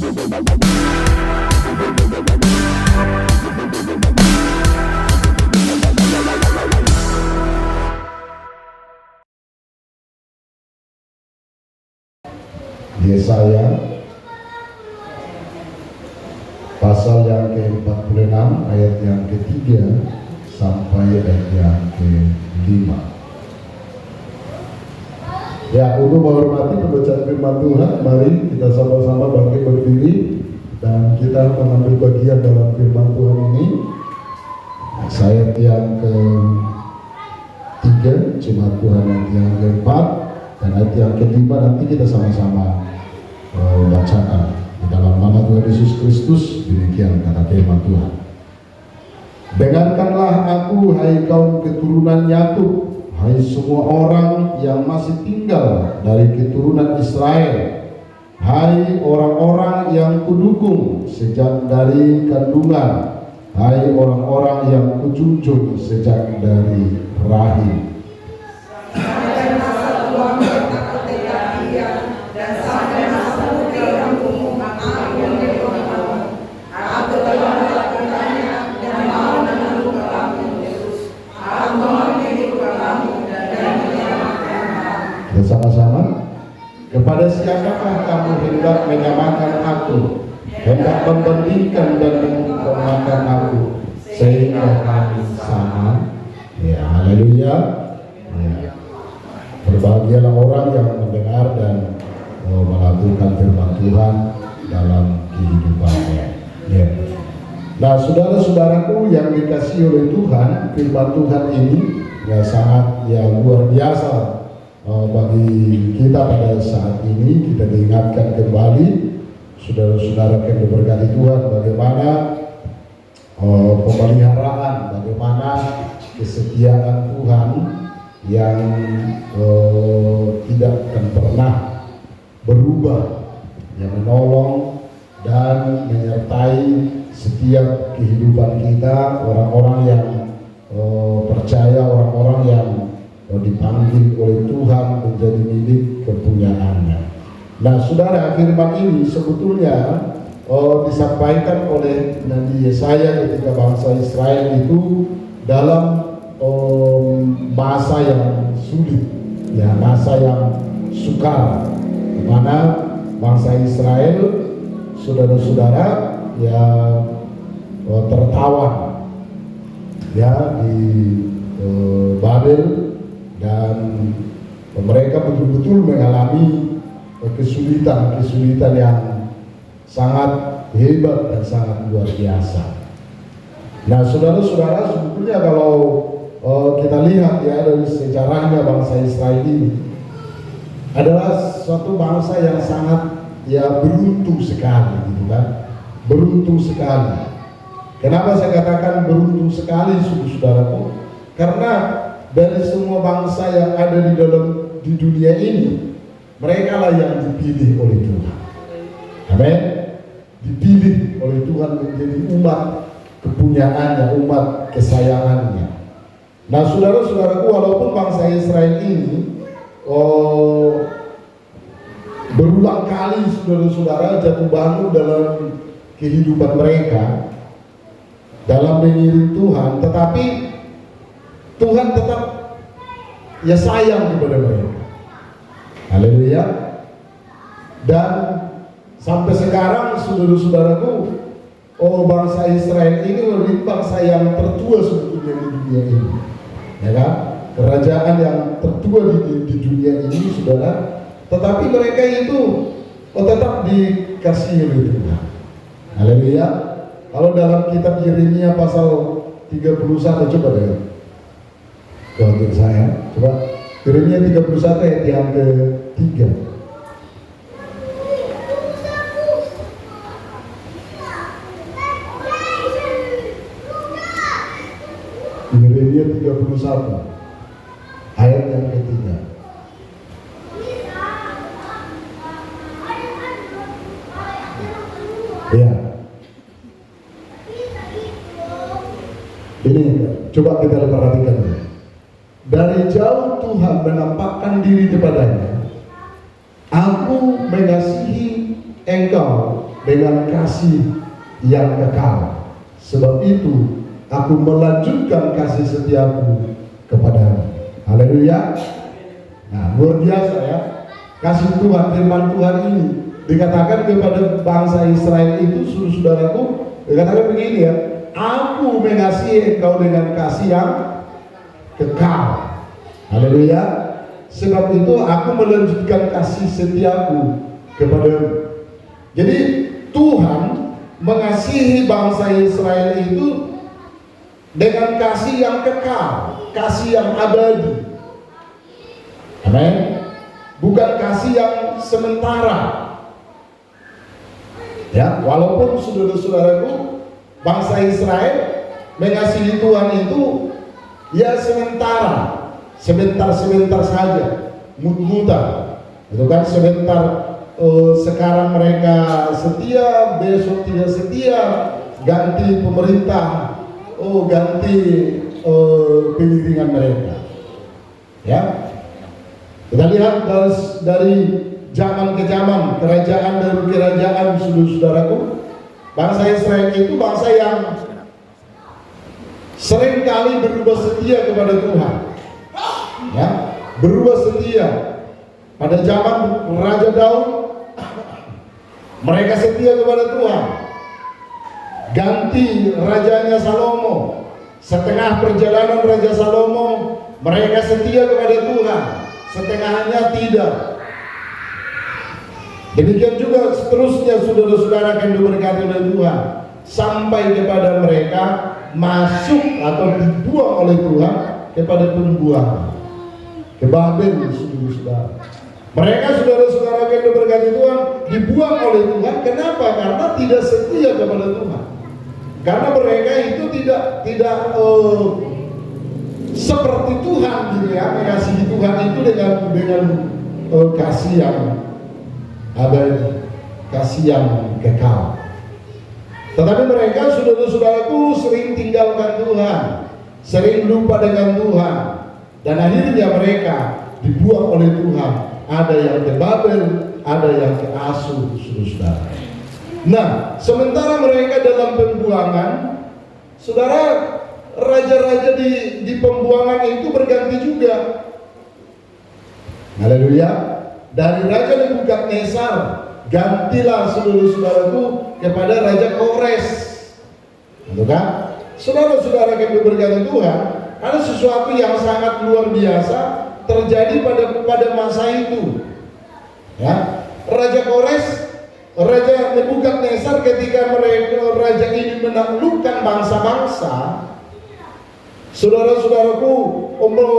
Yesaya pasal yang ke-46 ayat yang ke-3 sampai ayat yang ke-5. Ya, untuk menghormati pembacaan firman Tuhan, mari kita sama-sama bangkit berdiri dan kita mengambil bagian dalam firman Tuhan ini. Ayat yang ke-3, Jemaat Tuhan yang ke-4, dan ayat yang ke-5 nanti kita sama-sama bacakan di dalam nama Tuhan Yesus Kristus. Demikian kata firman Tuhan. Dengarkanlah aku, hai kaum keturunan Yakub, hai semua orang yang masih tinggal dari keturunan Israel, hai orang-orang yang kudukung sejak dari kandungan, hai orang-orang yang kujunjung sejak dari rahim. Bersama-sama, kepada siapakah kamu hendak menyamakan aku, hendak membandingkan dan mengumpamakan aku, sehingga kami sama? Ya, haleluya. Ya. Berbahagialah orang yang mendengar dan melakukan firman Tuhan dalam kehidupannya. Ya. Nah, saudara-saudaraku yang dikasihi oleh Tuhan, firman Tuhan ini ya sangat luar biasa. Bagi kita pada saat ini, kita diingatkan kembali, saudara-saudara yang diberkati Tuhan, bagaimana pemeliharaan, bagaimana kesetiaan Tuhan yang tidak akan pernah berubah, yang menolong dan menyertai setiap kehidupan kita, orang-orang yang percaya, orang-orang yang dipanggil oleh Tuhan menjadi milik kepunyaannya. Nah, saudara, firman ini sebetulnya disampaikan oleh Nabi Yesaya ketika bangsa Israel itu dalam masa yang sulit, ya, masa yang sukar, di mana bangsa Israel, saudara-saudara, ya tertawan, ya di Babel. Dan mereka betul-betul mengalami kesulitan yang sangat hebat dan sangat luar biasa. Nah, saudara-saudara, sebetulnya kalau kita lihat ya dari sejarahnya bangsa Israel ini adalah suatu bangsa yang sangat beruntung sekali, gitu kan? Beruntung sekali. Kenapa saya katakan beruntung sekali, saudaraku? Karena dari semua bangsa yang ada di dunia ini, mereka lah yang dipilih oleh Tuhan. Amin. Dipilih oleh Tuhan menjadi umat kepunyaannya, umat kesayangannya. Nah, saudara-saudaraku, walaupun bangsa Israel ini berulang kali, saudara-saudara, jatuh bangun dalam kehidupan mereka dalam mengiring Tuhan, tetapi Tuhan tetap sayang kepada mereka. Haleluya. Dan sampai sekarang, saudara-saudaraku, bangsa Israel ini adalah bangsa yang tertua sebetulnya di dunia ini, ya kan? Kerajaan yang tertua di dunia ini, saudara. Tetapi mereka itu tetap dikasihi oleh Tuhan. Haleluya. Kalau dalam kitab Yeremia pasal 31, coba deh. Untuk saya, coba Yeremia 31 ayat yang ke-3. Yeremia 31 ayat yang ke-3. Ya. Ini coba kita perhatikan. Dari jauh Tuhan menampakkan diri kepadanya. Aku mengasihi engkau dengan kasih yang kekal. Sebab itu aku melanjutkan kasih setiaku kepadamu. Haleluya. Nah, luar biasa ya. Kasih Tuhan, firman Tuhan ini dikatakan kepada bangsa Israel itu, saudaraku, dikatakan begini ya, aku mengasihi engkau dengan kasih yang kekal. Haleluya. Sebab itu aku melanjutkan kasih setiaku kepadamu. Jadi Tuhan mengasihi bangsa Israel itu dengan kasih yang kekal, kasih yang abadi. Amin. Bukan kasih yang sementara. Ya, walaupun saudara-saudaraku, bangsa Israel mengasihi Tuhan itu ya sementara, sebentar saja, mut-mutan. Itu kan sebentar, sekarang mereka setia, besok tidak setia, ganti pemerintah, ganti pemerintahan mereka. Ya, kita lihat dari zaman ke zaman, kerajaan dari kerajaan, saudara-saudaraku, bangsa Israel itu bangsa yang sering kali berubah setia kepada Tuhan. Ya, berubah setia. Pada zaman Raja Daud, mereka setia kepada Tuhan. Ganti rajanya Salomo, setengah perjalanan Raja Salomo, mereka setia kepada Tuhan, setengahnya tidak. Demikian juga seterusnya, saudara-saudara yang diberkati oleh Tuhan, sampai kepada mereka masuk atau dibuang oleh Tuhan kepada pembuangan ke Babel, saudara-saudara. Mereka, saudara-saudara yang diberkati Tuhan, dibuang oleh Tuhan. Kenapa? Karena tidak setia kepada Tuhan. Karena mereka itu tidak seperti Tuhan, gitu ya, mengasihi Tuhan itu dengan kasih yang abadi, kasih yang kekal. Tetapi mereka, saudara-saudaraku, sering tinggalkan Tuhan, sering lupa dengan Tuhan, dan akhirnya mereka dibuang oleh Tuhan. Ada yang ke Babel, ada yang ke Asur, saudara. Nah, sementara mereka dalam pembuangan, saudara, raja-raja di pembuangan itu berganti juga. Haleluya. Dari Raja Nebukadnezar, gantilah, saudara-saudaraku, kepada Raja Kores. Betul kan? Saudara-saudara yang diberkati Tuhan, ada sesuatu yang sangat luar biasa terjadi pada masa itu. Ya, Raja Kores, Raja Nebukadnezar, ketika raja ini menaklukkan bangsa-bangsa, saudara-saudaraku,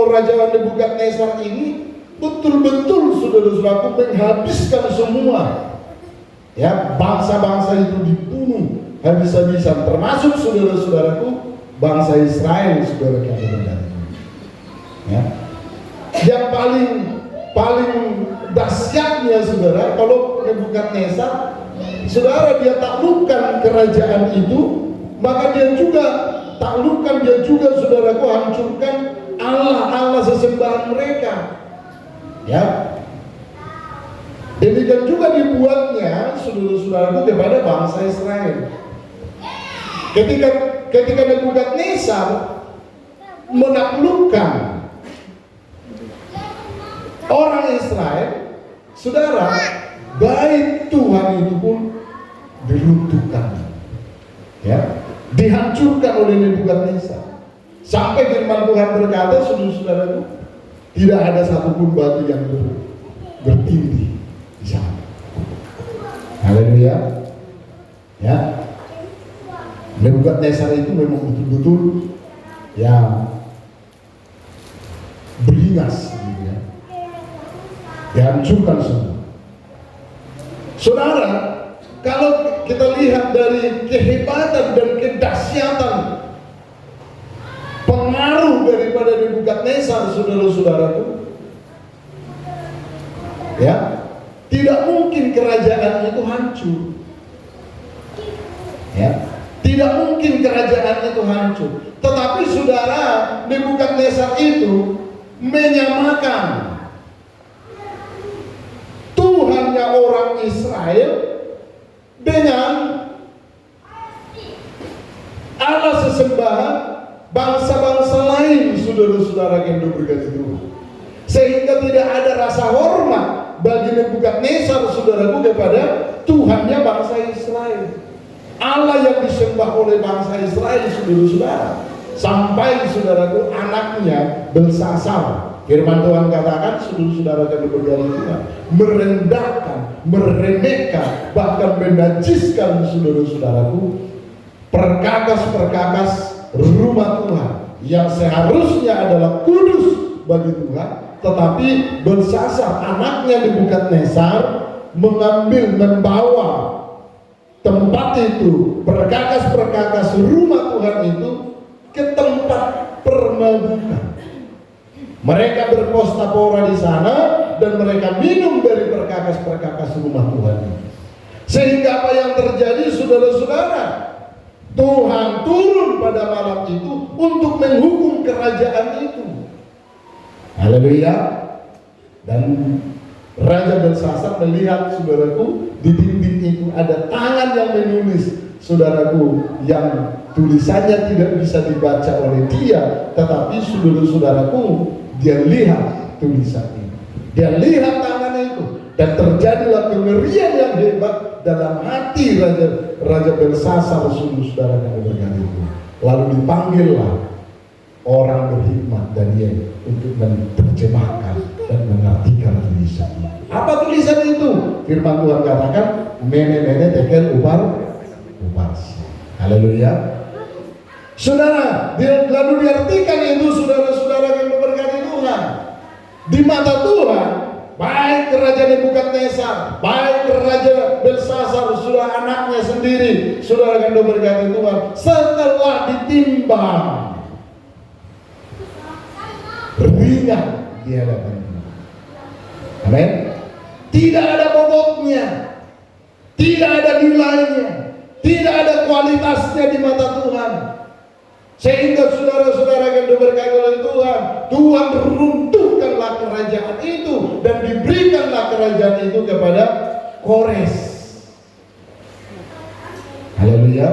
Raja Nebukadnezar ini betul-betul, saudara-saudaraku, menghabiskan semua. Ya, bangsa-bangsa itu dibunuh habis-habisan, termasuk saudara-saudaraku bangsa Israel, saudara kami berkati. Ya, yang paling dahsyatnya, saudara, kalau Nebukadnezar, saudara, dia taklukkan kerajaan itu, maka dia juga taklukkan, dia juga, saudaraku, hancurkan Allah sesembahan mereka. Ya, demikian juga dibuatnya, saudara-saudaraku, kepada bangsa Israel. Ketika Nebukadnezar menaklukkan orang Israel, saudara, bait Tuhan itu pun diruntuhkan, ya, dihancurkan oleh Nebukadnezar. Sampai firman Tuhan berkata, saudara-saudaraku, tidak ada satupun batu yang bertindih di sana. Haleluya. Ya, Nebukadnezar itu memang betul-betul ya beringas, gitu ya, dihancurkan semua. Saudara, kalau kita lihat dari kehebatan dan kedahsyatan pengaruh daripada Nebukadnezar, saudara-saudaraku, ya, tidak mungkin kerajaan itu hancur. Ya, tidak mungkin kerajaan itu hancur. Tetapi saudara, Nebukadnezar itu menyamakan Tuhannya orang Israel dengan Allah sesembahan bangsa-bangsa lain, saudara-saudara yang berkati Tuhan. Sehingga tidak ada rasa hormat bagi Nebukadnezar, saudaraku, kepada Tuhannya bangsa Israel. Allah yang disembah oleh bangsa Israel, saudara-saudara. Sampai, saudaraku, anaknya Belsasar, firman Tuhan katakan, saudara-saudara yang berkati Tuhan, merendahkan, meremehkan, bahkan menajiskan, saudara-saudaraku, perkakas-perkakas rumah Tuhan yang seharusnya adalah kudus bagi Tuhan, tetapi Belsasar anaknya Nebukadnezar membawa tempat itu, perkakas-perkakas rumah Tuhan itu ke tempat permabukan. Mereka berpesta-pora di sana dan mereka minum dari perkakas-perkakas rumah Tuhan itu. Sehingga apa yang terjadi, saudara-saudara? Tuhan turun pada malam itu untuk menghukum kerajaan itu. Haleluya. Dan Raja Belsasar melihat, saudaraku, di dinding itu ada tangan yang menulis, saudaraku, yang tulisannya tidak bisa dibaca oleh dia, tetapi saudara-saudaraku, dia lihat tulisan itu, dia lihat tangan itu, dan terjadilah kengerian yang hebat dalam hati Raja Belsasar, saudara yang berkati itu. Lalu dipanggillah orang berhikmat Daniel untuk menerjemahkan dan mengartikan tulisan itu. Apa tulisan itu? Firman Tuhan katakan, mene-mene tekel upars. Haleluya. Saudara, lalu diartikan itu, saudara-saudara yang berkati Tuhan. Di mata Tuhan, baik Raja Nebukadnezar, baik Raja Belsasar, sudah anaknya sendiri, saudara yang berkati Tuhan, setelah ditimbang, ringan di hadapan Tuhan. Amin. Tidak ada bobotnya, tidak ada nilainya, tidak ada kualitasnya di mata Tuhan. Sehingga saudara-saudara yang diberkati oleh Tuhan, Tuhan runtuhkanlah kerajaan itu dan diberikanlah kerajaan itu kepada Kores. Haleluya.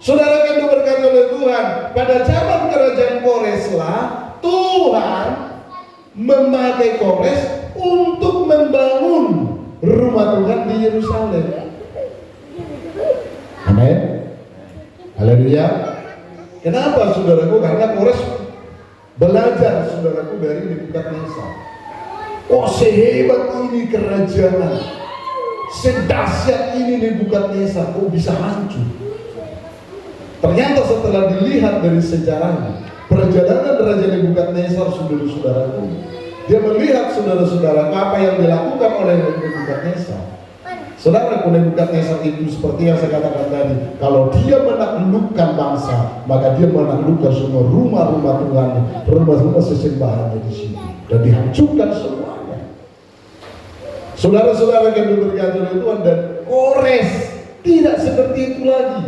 Saudara yang diberkati oleh Tuhan, pada zaman kerajaan Kores lah Tuhan memakai Kores untuk membangun rumah Tuhan di Yerusalem. Amin. Haleluya. Kenapa, saudaraku? Karena Kores belajar, saudaraku, dari Nebukadnezar. Oh, sehebat ini kerajaan, sedahsyat ini Nebukadnezar, kok bisa hancur? Ternyata setelah dilihat dari sejarahnya, perjalanan Raja Nebukadnezar, saudara-saudaraku, dia melihat, saudara-saudara, apa yang dilakukan oleh Nebukadnezar. Saudara, Nebukadnezar itu seperti yang saya katakan tadi, kalau dia menaklukkan bangsa, maka dia menaklukkan semua rumah-rumah Tuhan, rumah-rumah sesembahannya di sini, dan dihancurkan semuanya. Saudara-saudara yang diberkati oleh Tuhan, dan Kores tidak seperti itu lagi.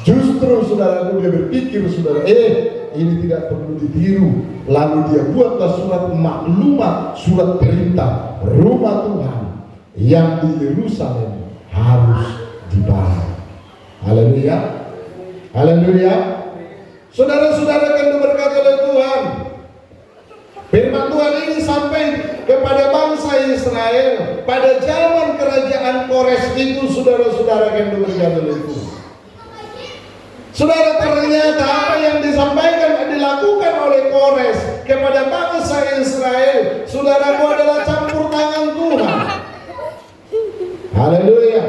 Justru, saudaraku, dia berpikir, saudara, ini tidak perlu ditiru. Lalu dia buatlah surat maklumat, surat perintah rumah Tuhan yang di Yerusalem harus dibangun. Haleluya. Haleluya. Saudara-saudara yang diberkati oleh Tuhan, firman Tuhan ini sampai kepada bangsa Israel pada zaman kerajaan Kores itu, saudara-saudara yang diberkati oleh Tuhan. Saudara, ternyata apa yang disampaikan dan dilakukan oleh Kores kepada bangsa Israel, saudaraku, adalah campur tangan Tuhan. Haleluya.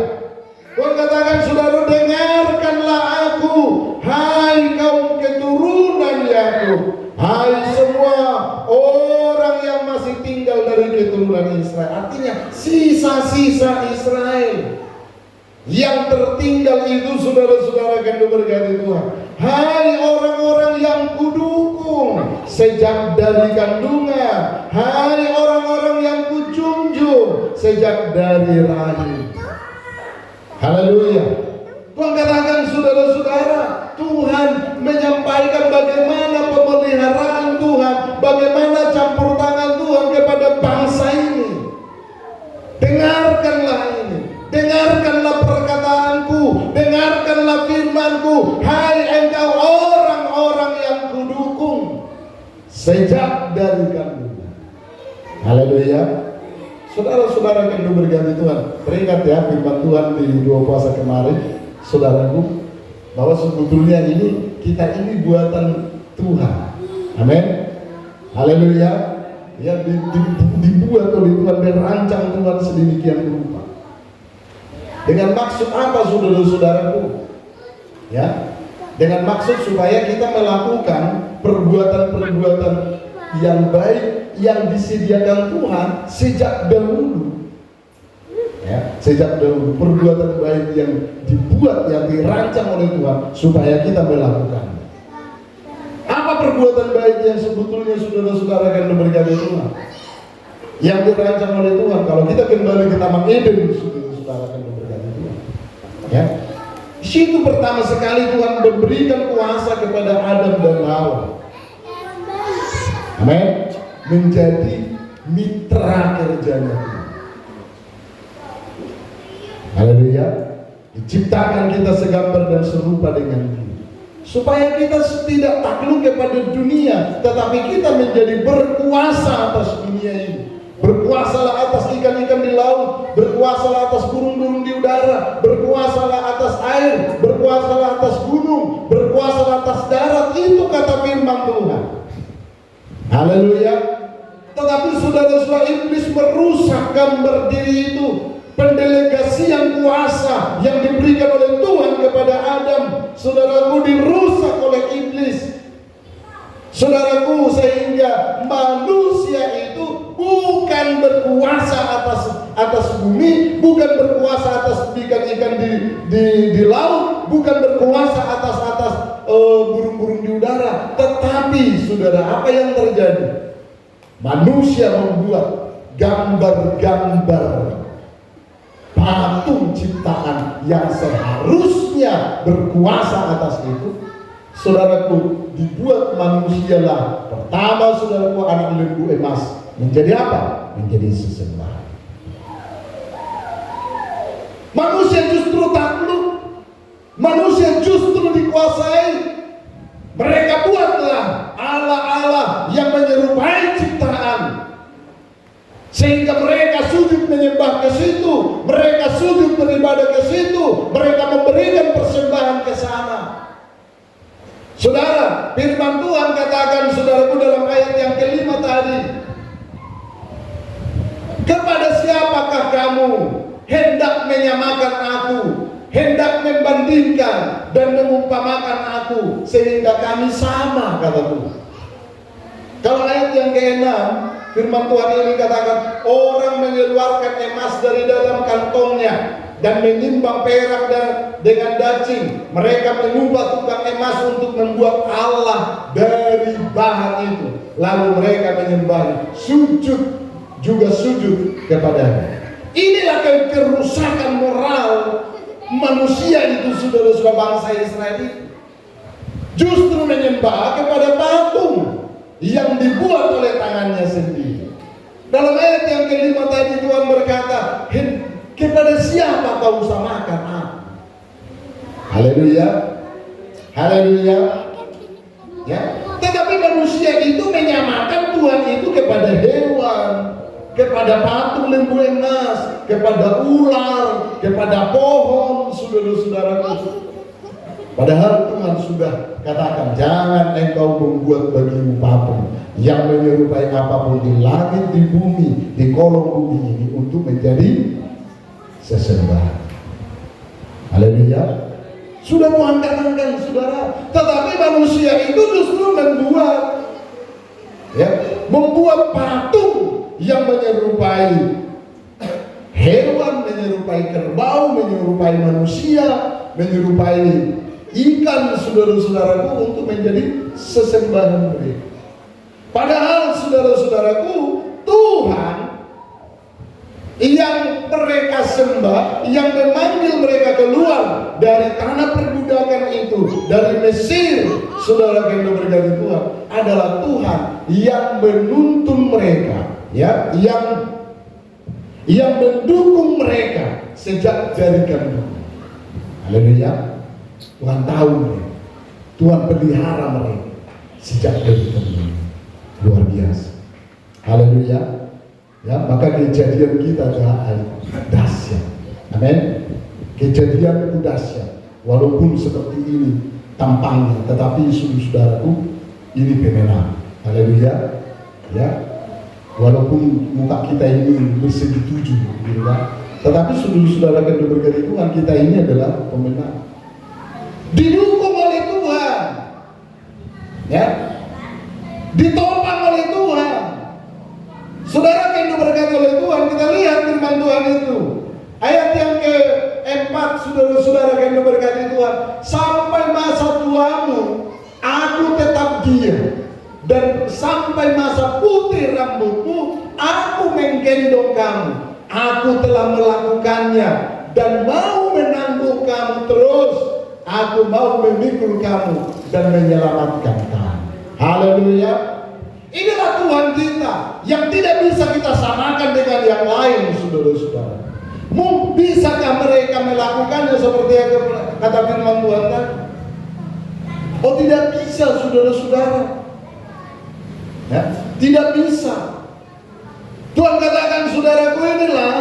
Tuhan katakan, saudara, dengarkanlah aku, hai kaum keturunan Yakub, hai semua orang yang masih tinggal dari keturunan Israel. Artinya sisa-sisa Israel yang tertinggal itu, saudara-saudara yang diberkati Tuhan. Hai orang-orang yang kudukung sejak dari kandungan, hai orang-orang yang kujunjung sejak dari rahim. Haleluya. Tuhan katakan, saudara-saudara, Tuhan menyampaikan bagaimana pemeliharaan Tuhan, bagaimana campur tangan Tuhan kepada bangsa ini. Dengarkanlah ini, dengarkanlah sejak dari kandungan. Haleluya. Saudara-saudara yang berganti Tuhan, teringat ya firman Tuhan di 2 puasa kemarin, saudaraku, bahwa sebetulnya kita ini buatan Tuhan. Amin. Haleluya. Ya, dibuat oleh Tuhan, dirancang Tuhan sedemikian rupa. Dengan maksud apa, saudara-saudaraku? Ya, dengan maksud supaya kita melakukan perbuatan-perbuatan yang baik yang disediakan Tuhan sejak dahulu. Ya, sejak dahulu perbuatan baik yang dibuat, yang dirancang oleh Tuhan supaya kita melakukan. Apa perbuatan baik yang sebetulnya saudara-saudara akan berkati Tuhan? Yang dirancang oleh Tuhan. Kalau kita kembali ke Taman Eden, saudara-saudara akan berkati Tuhan. Ya, di situ pertama sekali Tuhan memberikan kuasa kepada Adam dan Hawa. Amin. Menjadi mitra kerjanya Tuhan. Haleluya. Diciptakan kita segambar dan serupa dengan Dia, supaya kita tidak takluk kepada dunia, tetapi kita menjadi berkuasa atas dunia ini. Berkuasalah atas ikan-ikan di laut, berkuasalah atas burung-burung di udara, berkuasalah atas air, berkuasalah atas gunung, berkuasalah atas darat. Itu kata firman Tuhan. Haleluya. Tetapi saudara-saudara, iblis merusak gambar diri itu. Pendelegasian kuasa yang diberikan oleh Tuhan kepada Adam, saudaraku, dirusak oleh iblis. Saudaraku, sehingga manusia itu bukan berkuasa atas bumi, bukan berkuasa atas ikan-ikan di laut, bukan berkuasa atas burung-burung di udara. Tetapi saudara, apa yang terjadi? Manusia membuat gambar-gambar patung ciptaan yang seharusnya berkuasa atas itu. Saudaraku, dibuat manusialah pertama, saudaraku, anak lembu emas. Menjadi apa? Menjadi sesembahan. Manusia justru takluk, manusia justru dikuasai. Mereka buatlah Allah-Allah yang menyerupai ciptaan, sehingga mereka sujud menyembah ke situ, mereka sujud beribadah ke situ, mereka memberikan persembahan ke sana. Saudara, firman Tuhan katakan, saudaraku, dalam ayat yang kelima tadi, kepada siapakah kamu hendak menyamakan aku, hendak membandingkan dan mengumpamakan aku, sehingga kami sama, kata Tuhan. Kalau ayat yang ke-6, firman Tuhan ini katakan, orang mengeluarkan emas dari dalam kantongnya dan menimbang perak dengan daging. Mereka mengubah tukang emas untuk membuat Allah dari bahan itu. Lalu mereka menyembah, juga sujud kepadanya. Inilah kerusakan moral manusia itu, saudara-saudara, bangsa Israel itu. Justru menyembah kepada patung yang dibuat oleh tangannya sendiri. Dalam ayat yang kelima tadi Tuhan berkata, kepada siapa kau samakan aku? Haleluya. Haleluya. Ya. Tetapi manusia itu menyamakan Tuhan itu kepada hewan, kepada patung lembu emas, kepada ular, kepada pohon, saudara-saudaraku. Padahal Tuhan sudah katakan, jangan engkau membuat bagimu patung yang menyerupai apapun di langit, di bumi, di kolong bumi ini untuk menjadi sesembahan. Haleluya. Sudah Tuhan katakan, saudara. Tetapi manusia itu justru membuat patung yang menyerupai hewan, menyerupai kerbau, menyerupai manusia, menyerupai ikan, saudara-saudaraku, untuk menjadi sesembahan mereka. Padahal saudara-saudaraku, Tuhan yang mereka sembah, yang memanggil mereka keluar dari tanah perbudakan itu, dari Mesir, saudara yang berkati Tuhan, adalah Tuhan yang menuntun mereka, ya, yang mendukung mereka sejak dari kandungan. Haleluya. Tuhan tahu mereka, Tuhan pelihara mereka sejak dari kandungan. Luar biasa. Haleluya. Ya, maka kejadian kita adalah dahsyat. Amin. Kejadian itu dahsyat. Walaupun seperti ini tampangnya, tetapi saudaraku, ini pemenang. Haleluya. Ya. Walaupun muka kita ini bersegi tujuh, gitu kan. Tetapi saudara yang berkat Tuhan, kita ini adalah pemenang. Didukung oleh Tuhan. Ya. Ditopang oleh Tuhan. Saudara yang diberkati oleh Tuhan, kita lihat firman Tuhan itu. Ayat yang ke-4, saudara-saudara yang diberkati Tuhan. Sampai masa tuamu, aku tetap diam. Dan sampai masa putih rambutmu, aku menggendong kamu. Aku telah melakukannya dan mau menanggung kamu terus. Aku mau memikul kamu dan menyelamatkan kamu. Haleluya. Inilah Tuhan kita yang tidak bisa kita samakan dengan yang lain, saudara-saudara. Bisakah mereka melakukannya seperti yang kata firman Tuhan tadi? Oh, tidak bisa, saudara-saudara. Ya, tidak bisa. Tuhan katakan, saudaraku, inilah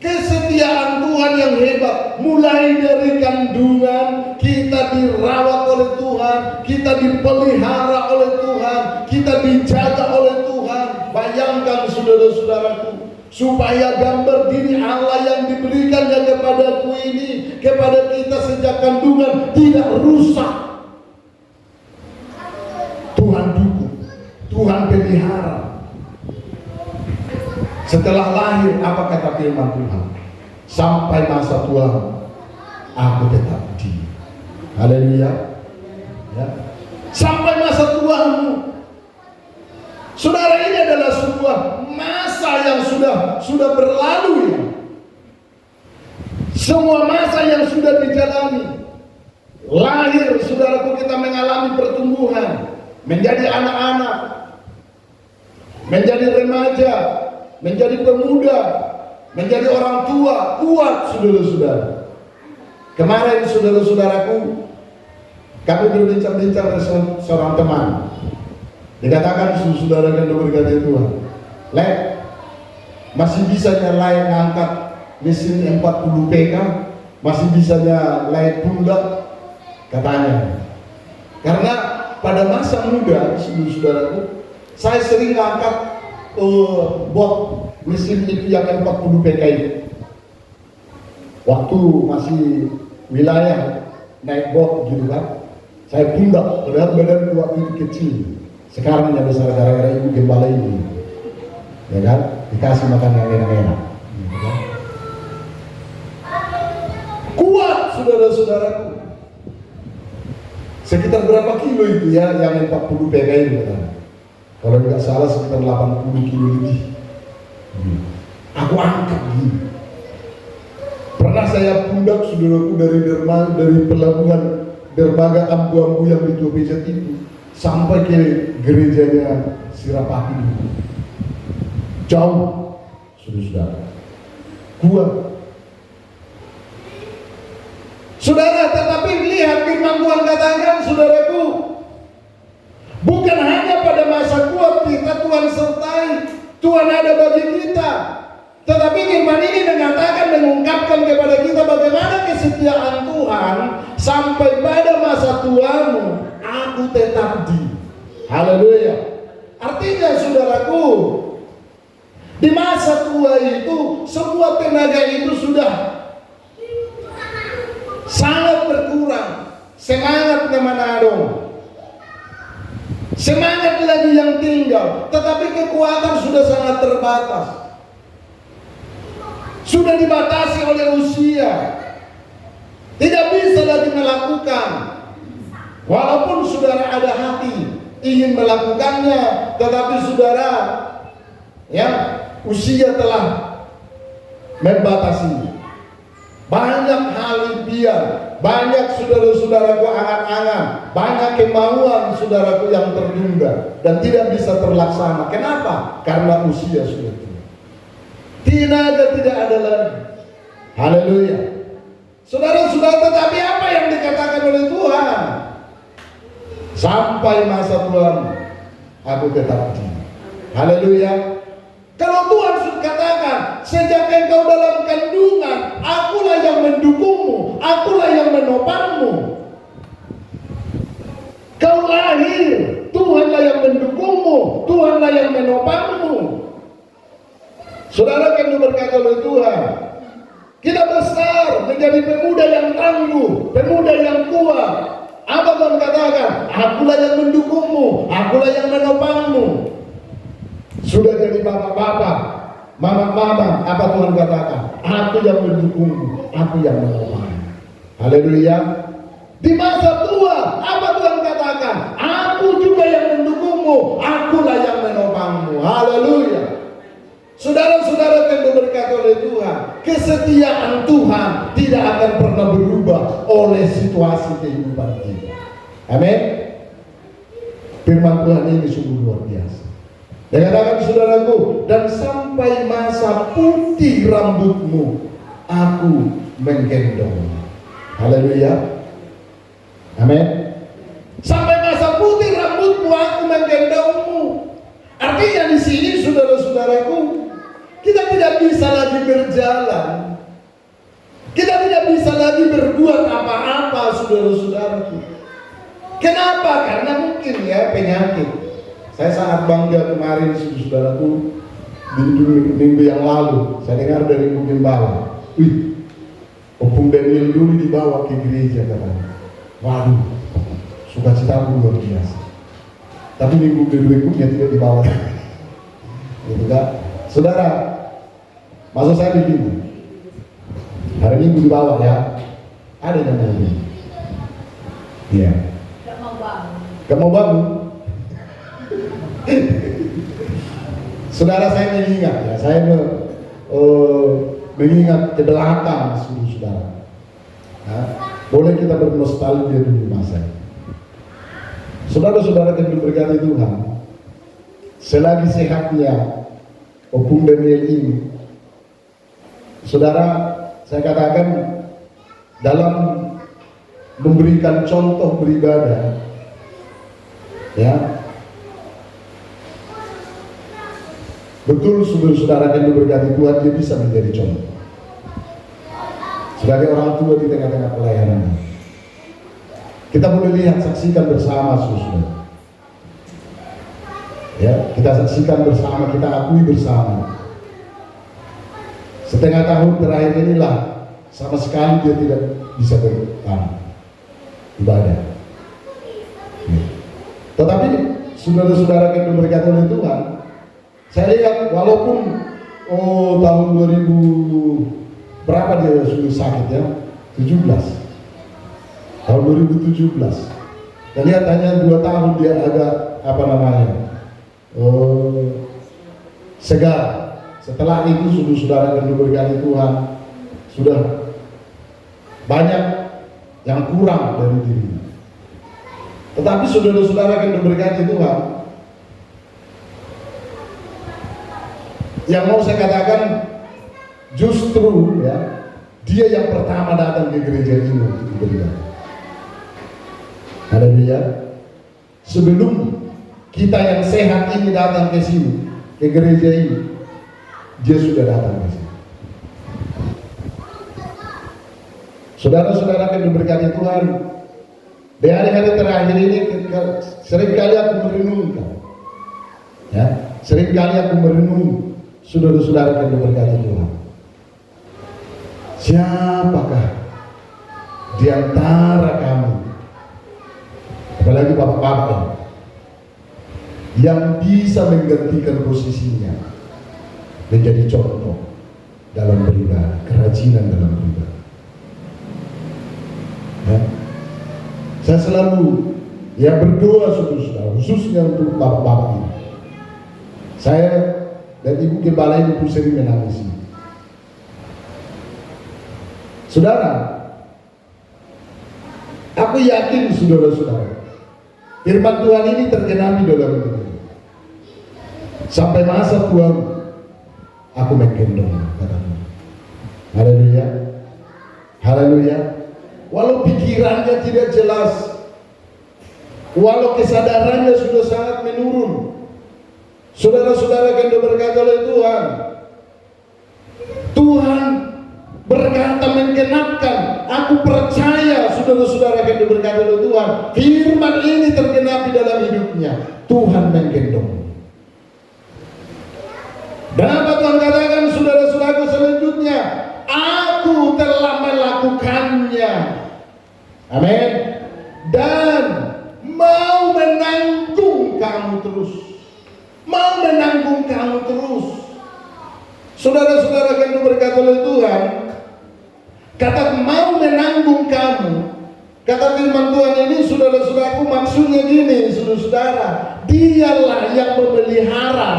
kesetiaan Tuhan yang hebat. Mulai dari kandungan kita dirawat oleh Tuhan, kita dipelihara oleh Tuhan, kita dijaga oleh Tuhan. Bayangkan saudara-saudaraku, supaya gambar diri Allah yang diberikannya kepadaku ini, kepada kita sejak kandungan, tidak rusak. Tuhan dukung, Tuhan pelihara. Setelah lahir, apa kata firman Tuhan? Sampai masa tua, aku tetap diam. Haleluya. Ya. Sampai masa tuamu. Saudara, ini adalah sebuah masa yang sudah berlalu ya. Semua masa yang sudah dijalani. Lahir, saudaraku, kita mengalami pertumbuhan, menjadi anak-anak, menjadi remaja, menjadi pemuda, menjadi orang tua, kuat, saudara-saudara. Kemarin, saudara-saudaraku, kami berbincang-bincang dengan seorang teman. Dikatakan, saudara yang berkati Tuhan, masih bisanya layak ngangkat mesin 40 PK, masih bisanya layak pundak, katanya. Karena pada masa muda, saudara-saudaraku, saya sering ngangkat bot mesin itu yang 40 PK itu. Waktu masih wilayah naik bot gitu kan, saya pundak, padahal badan waktu itu kecil. Sekarang yang besar gara-gara ibu gembala ini, ya kan, dikasih makan yang enak-enak, gitu kan? Kuat, saudara-saudaraku. Sekitar berapa kilo itu ya yang 40 PK itu kan? Kalau tidak salah sekitar 80 kilo lebih. Aku angkat gini. Pernah saya pundak, saudaraku, dari pelabuhan dermaga Ambu-Ambu yang di Jogja itu sampai ke gerejanya Sirapati. Jauh, saudara-saudara. Kuat. Saudara, tetapi lihat firman Tuhan katakan, saudaraku, bukan hanya pada masa kuat kita Tuhan sertai, Tuhan ada bagi kita. Tetapi firman ini mengungkapkan kepada kita bagaimana kesetiaan Tuhan. Sampai pada masa tuamu, aku tetap di. Haleluya. Artinya, saudaraku, di masa tua itu semua tenaga itu sudah sangat berkurang. Semangat kemanadong, semangat lagi yang tinggal, tetapi kekuatan sudah sangat terbatas. Sudah dibatasi oleh usia. Tidak bisa lagi melakukan. Walaupun saudara ada hati ingin melakukannya, tetapi saudara ya usia telah membatasi. Banyak hal impian, banyak saudara-saudaraku angan-angan, banyak kemauan saudaraku yang tertunda dan tidak bisa terlaksana. Kenapa? Karena usia sudah tua. Tenaga tidak ada lagi. Haleluya. Saudara-saudara, tetapi apa yang dikatakan oleh Tuhan? Sampai masa tuamu, aku tetap di. Haleluya. Kalau Tuhan sudah katakan, sejak engkau dalam kandungan, akulah yang mendukungmu, akulah yang menopangmu. Kau lahir, Tuhanlah yang mendukungmu, Tuhanlah yang menopangmu. Saudara kan berkata oleh Tuhan, kita besar menjadi pemuda yang tangguh, pemuda yang kuat. Apa Tuhan katakan? Akulah yang mendukungmu, akulah yang menopangmu. Sudah jadi bapak-bapak, mama-mama, apa Tuhan katakan? Aku yang mendukungmu, aku yang menopangmu. Haleluya. Di masa tua, apa Tuhan katakan? Aku juga yang mendukungmu, akulah yang menopangmu. Haleluya. Saudara-saudara yang diberkati oleh Tuhan, kesetiaan Tuhan tidak akan pernah berubah oleh situasi kehidupan kita. Amin. Firman Tuhan ini sungguh luar biasa. Dia katakan, saudaraku, dan sampai masa putih rambutmu, aku menggendong. Haleluya. Amin. Sampai masa putih rambutmu, aku menggendongmu. Artinya di sini, saudara-saudaraku, kita tidak bisa lagi berjalan, kita tidak bisa lagi berbuat apa-apa, saudara-saudaraku. Kenapa? Karena mungkin ya penyakit. Saya sangat bangga kemarin, saudaraku, di minggu yang lalu saya dengar dari Bukit Bawah, Opung Daniel dulu dibawa ke gereja katanya. Waduh, sukacita luar biasa. Tapi minggu berikutnya tidak dibawa. Gitu kan? Saudara, maksud saya begini. Hari Minggu dibawa ya. Ada yang mau begini. Iya. Gak mau bangun. Saudara, saya mengingat ya, saya mengingat ke belakang saudara. Nah, boleh kita bernostalgia dulu masa. Saudara-saudara yang diberkati Tuhan, selagi sehatnya Opung Daniel ini, saudara, saya katakan dalam memberikan contoh beribadah, ya, betul saudara yang diberkati Tuhan, dia bisa menjadi contoh sebagai orang tua di tengah-tengah pelayanan. Kita boleh lihat, saksikan bersama, saudara. Ya, kita saksikan bersama, kita akui bersama. Setengah tahun terakhir inilah sama sekali dia tidak bisa beribadah. Ya. Tetapi saudara-saudara yang diberkati oleh Tuhan, saya lihat walaupun tahun 2000 berapa dia sudah sakit ya, 17. Tahun 2017. Dan lihat hanya 2 tahun dia agak segar. Setelah itu saudara yang diberkati Tuhan, sudah banyak yang kurang dari dirinya. Tetapi saudara-saudara yang diberkati Tuhan, yang mau saya katakan, justru ya, dia yang pertama datang ke gereja ini untuk beribadah. Haleluya. Sebelum kita yang sehat ini datang ke sini, ke gereja ini, dia sudah datang ke sini. Saudara-saudara yang diberkati Tuhan, di hari-hari terakhir ini seringkali aku merenungkan, ya, seringkali aku merenung saudara-saudara yang diberkati Tuhan. Siapakah di antara kami, apalagi bapak-bapak, yang bisa menggantikan posisinya menjadi contoh dalam beribadah, kerajinan dalam beribadah? Ya. Saya selalu berdoa saudara-saudara, khususnya untuk bapak-bapak ini. Saya dan Ibu Gembala ini pun sering menangis. Saudara, aku yakin saudara-saudara, firman Tuhan ini tergenapi dalam diri. Sampai masa Tuhan, aku menggendong, katamu. Haleluya. Haleluya. Walau pikirannya tidak jelas, walau kesadarannya sudah sangat menurun, Saudara-saudara yang diberkati oleh Tuhan, Tuhan berkata menggenapkan. Aku percaya saudara-saudara yang diberkati oleh Tuhan, firman ini tergenapi dalam hidupnya. Tuhan menggendong. Dan apa Tuhan katakan saudara-saudaraku selanjutnya? Aku telah melakukannya. Amin. Dan mau menanggung kamu terus. Mau menanggung kamu terus. Saudara-saudara yang diberkati oleh Tuhan, kata mau menanggung kamu, kata firman Tuhan ini saudara-saudaraku maksudnya gini, saudara-saudara, dialah yang memelihara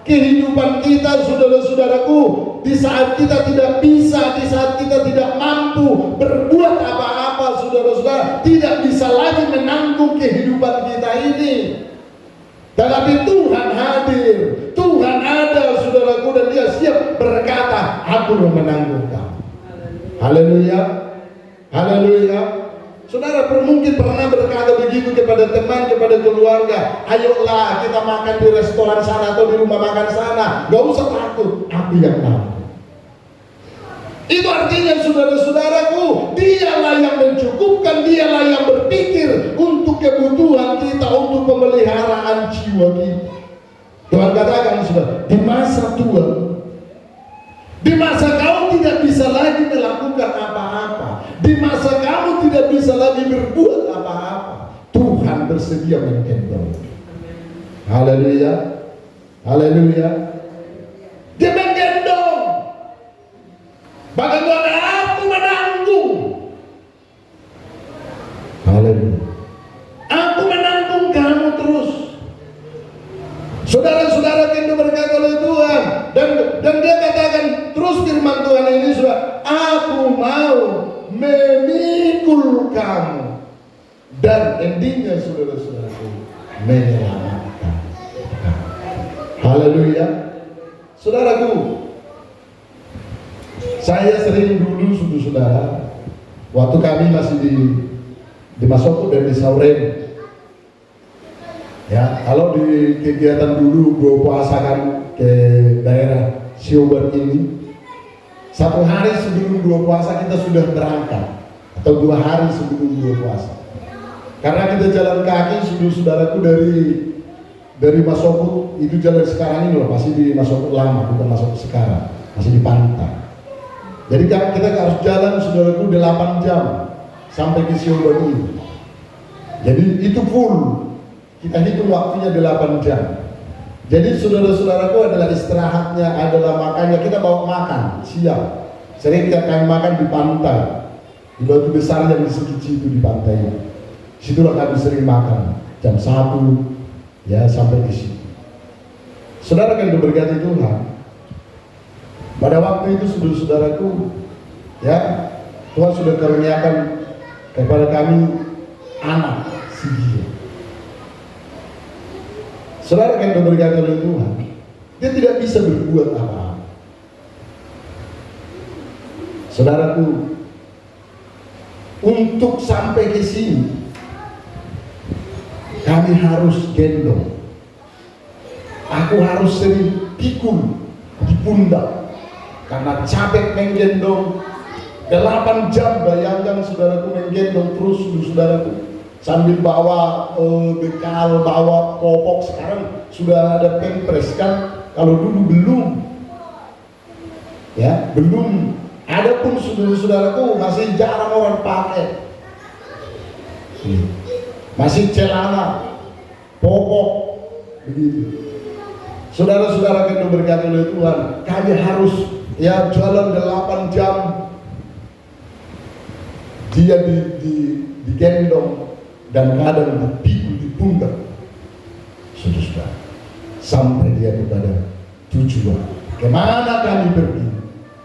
kehidupan kita, saudara-saudaraku, di saat kita tidak bisa, di saat kita tidak mampu berbuat apa-apa, saudara-saudara, tidak bisa lagi menanggung kehidupan kita ini. Tetapi Tuhan hadir, Tuhan ada, saudaraku, dan Dia siap berkata, aku yang menanggung kamu. Haleluya, haleluya. Saudara mungkin pernah berkata begitu kepada teman, kepada keluarga, ayolah kita makan di restoran sana atau di rumah makan sana, gak usah takut, aku yang tahu. Itu artinya saudara-saudaraku, dialah yang mencukupkan, dialah yang berpikir untuk kebutuhan kita, untuk pemeliharaan jiwa kita. Tuhan katakan saudara, di masa tua, di masa kau tidak bisa lagi melakukan apa-apa, di masa kamu tidak bisa lagi berbuat apa-apa, Tuhan bersedia menggendong. Haleluya, haleluya. Dia menggendong. Bahkan Tuhan, aku menanggung. Haleluya. Aku menanggung kamu terus. Saudara-saudara yang diberkati oleh Tuhan, dan Dia katakan terus firman Tuhan ini, saudara, aku mau memikul kamu, dan endingnya saudara-saudaraku menyelamatkan. Haleluya. Saudaraku, saya sering dulu saudara, waktu kami masih di Masoko dan di Sauren, ya, kalau di kegiatan dulu gua puasa kan ke daerah Siobar ini, satu hari sebelum gua puasa kita sudah berangkat, atau 2 hari sebelum gua puasa, karena kita jalan kaki saudaraku dari Masoko itu jalan sekarang ini loh, masih di Masoko lama, bukan Masoko sekarang, masih di pantai. Jadi kita harus jalan saudaraku 8 jam sampai ke Siobar ini. Jadi itu full. Kita hitung waktunya 8 jam. Jadi saudara-saudaraku adalah istirahatnya, adalah makannya. Kita bawa makan siang. Sering kami makan di pantai, di batu besar yang di Sekici itu, di pantai. Situlah kami sering makan jam 1 ya sampai di situ. Saudara kan diberkati Tuhan. Pada waktu itu saudara-saudaraku, ya, Tuhan sudah karuniakan kepada kami anak si dia. Saudara kan diberkati oleh Tuhan, dia tidak bisa berbuat apa-apa. Saudaraku, untuk sampai ke sini, kami harus gendong. Aku harus sering pikul di pundak. Karena capek menggendong 8 jam, bayangkan saudaraku menggendong terus saudaraku, sambil bawa bekal, bawa popok. Sekarang sudah ada pempres kan, kalau dulu belum, ya belum. Ada pun saudaraku masih jarang orang pakai, masih celana, popok, begitu. Saudara-saudara yang diberkati oleh Tuhan, kami harus ya jalan 8 jam, dia digendong dan kadang dipikul di pundak, saudara, sampai dia kepada tujuan. Kemana kami pergi,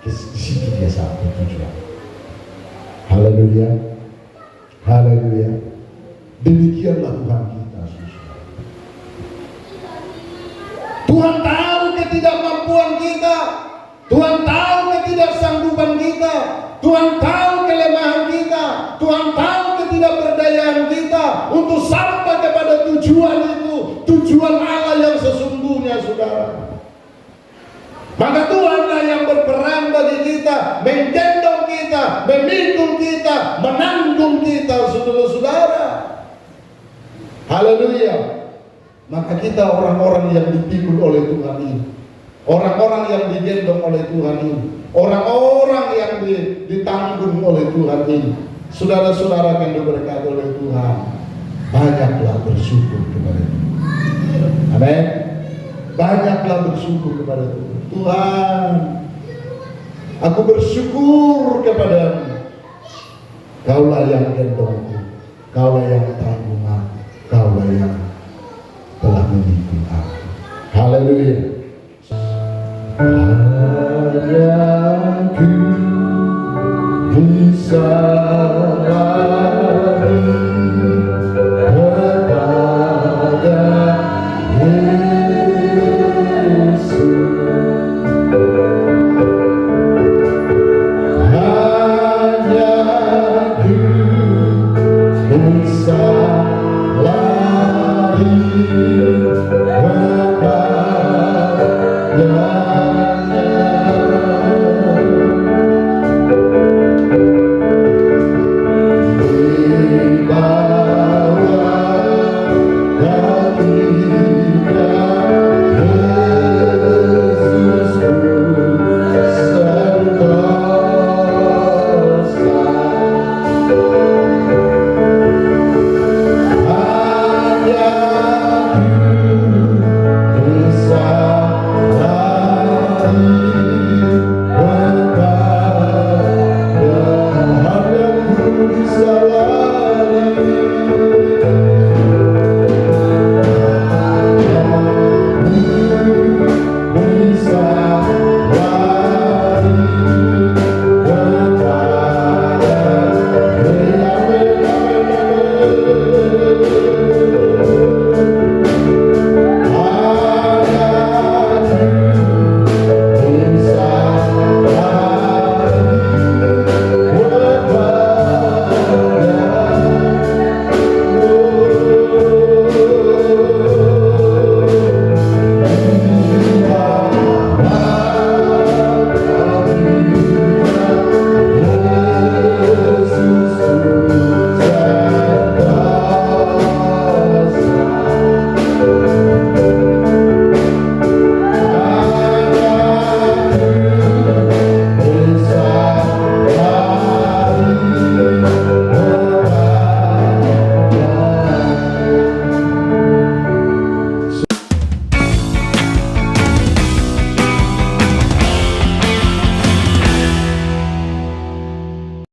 ke situ dia sampai tujuan. Haleluya, haleluya. Demikianlah Tuhan kita, saudara. Tuhan tahu ketidakmampuan kita, Tuhan tahu ketidaksanggupan kita, Tuhan tahu kelemahan kita, Tuhan tahu ketidakberdayaan kita untuk sampai kepada tujuan itu, tujuan Allah yang sesungguhnya, Maka Tuhanlah yang berperan bagi kita, menggendong kita, memikul kita, menanggung kita, saudara-saudara. Haleluya. Maka kita orang-orang yang dipikul oleh Tuhan ini, orang-orang yang digendong oleh Tuhan ini, orang-orang yang ditanggung oleh Tuhan ini, saudara-saudara yang diberkati oleh Tuhan, banyaklah bersyukur kepada Tuhan. Amin. Banyaklah bersyukur kepada Tuhan. Tuhan, aku bersyukur kepadamu. Kaulah yang gendongku, Kaulah yang tanggung aku, Kaulah yang telah memikul aku. Haleluya. Aku bisa lari kepada Salah